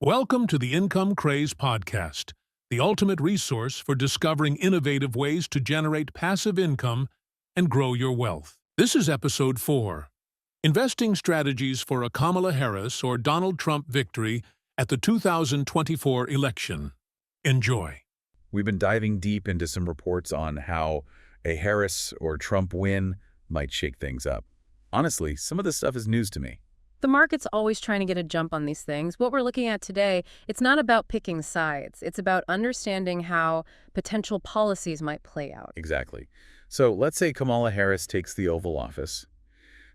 Welcome to the Income Craze Podcast, the ultimate resource for discovering innovative ways to generate passive income and grow your wealth. This is Episode 4, Investing Strategies for a Kamala Harris or Donald Trump Victory at the 2024 Election. Enjoy. We've been diving deep into some reports on how a Harris or Trump win might shake things up. Honestly, some of this stuff is news to me. The market's always trying to get a jump on these things. What we're looking at today, it's not about picking sides. It's about understanding how potential policies might play out. Exactly. So let's say Kamala Harris takes the Oval Office.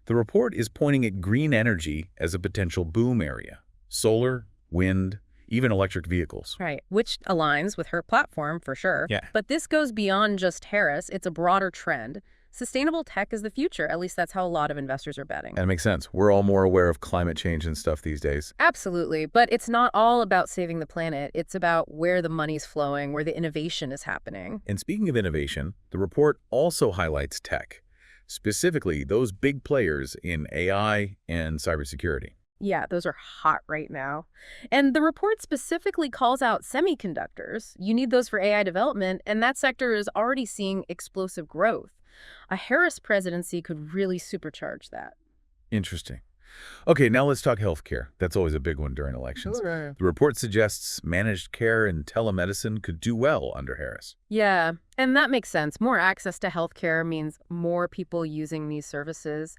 The report is pointing at green energy as a potential boom area. Solar, wind, even electric vehicles. Right, which aligns with her platform for sure. Yeah. But this goes beyond just Harris. It's a broader trend. Sustainable tech is the future. At least that's how a lot of investors are betting. That makes sense. We're all more aware of climate change and stuff these days. Absolutely. But it's not all about saving the planet. It's about where the money's flowing, where the innovation is happening. And speaking of innovation, the report also highlights tech, specifically those big players in AI and cybersecurity. Yeah, those are hot right now. And the report specifically calls out semiconductors. You need those for AI development, and that sector is already seeing explosive growth. A Harris presidency could really supercharge that. Interesting. Okay, now let's talk healthcare. That's always a big one during elections. Sure. The report suggests managed care and telemedicine could do well under Harris. Yeah, and that makes sense. More access to healthcare means more people using these services.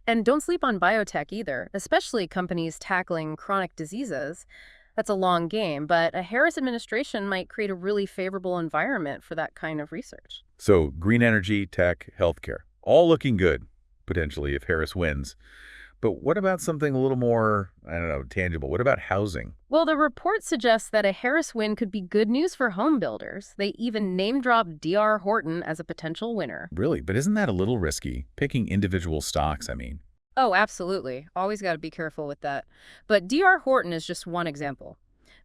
And don't sleep on biotech either, especially companies tackling chronic diseases. That's a long game, but a Harris administration might create a really favorable environment for that kind of research. So green energy, tech, healthcare, all looking good, potentially, if Harris wins. But what about something a little more, tangible? What about housing? Well, the report suggests that a Harris win could be good news for home builders. They even name-dropped D.R. Horton as a potential winner. Really? But isn't that a little risky? Picking individual stocks, I mean. Oh, absolutely. Always got to be careful with that. But D.R. Horton is just one example.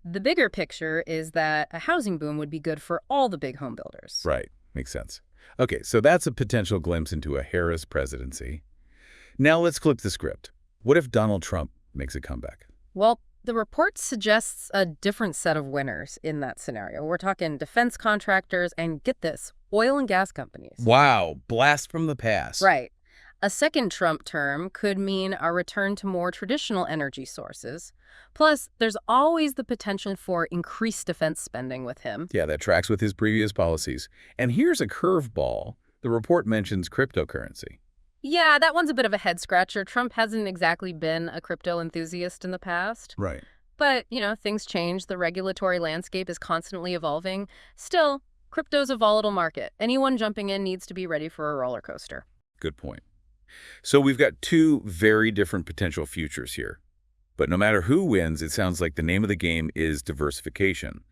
The bigger picture is that a housing boom would be good for all the big home builders. Right. Makes sense. Okay, so that's a potential glimpse into a Harris presidency. Now let's flip the script. What if Donald Trump makes a comeback? Well, the report suggests a different set of winners in that scenario. We're talking defense contractors and, get this, oil and gas companies. Wow, blast from the past. Right. A second Trump term could mean a return to more traditional energy sources. Plus, there's always the potential for increased defense spending with him. Yeah, that tracks with his previous policies. And here's a curveball. The report mentions cryptocurrency. Yeah, that one's a bit of a head-scratcher. Trump hasn't exactly been a crypto enthusiast in the past. Right. But, things change. The regulatory landscape is constantly evolving. Still, crypto's a volatile market. Anyone jumping in needs to be ready for a roller coaster. Good point. So we've got two very different potential futures here. But no matter who wins, it sounds like the name of the game is diversification.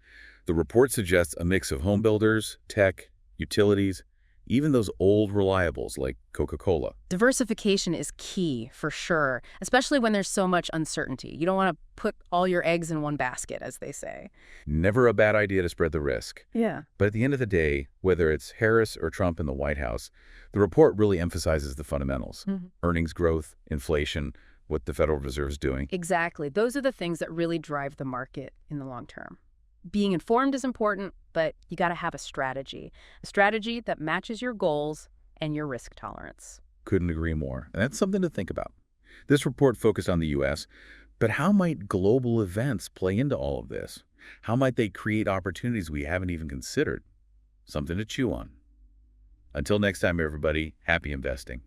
The report suggests a mix of home builders, tech, utilities, even those old reliables like Coca-Cola. Diversification is key, for sure, especially when there's so much uncertainty. You don't want to put all your eggs in one basket, as they say. Never a bad idea to spread the risk. Yeah. But at the end of the day, whether it's Harris or Trump in the White House, the report really emphasizes the fundamentals. Earnings growth, inflation, what the Federal Reserve is doing. Exactly. Those are the things that really drive the market in the long term. Being informed is important, but you got to have a strategy that matches your goals and your risk tolerance. Couldn't agree more. And that's something to think about. This report focused on the U.S., but how might global events play into all of this? How might they create opportunities we haven't even considered? Something to chew on. Until next time, everybody, happy investing.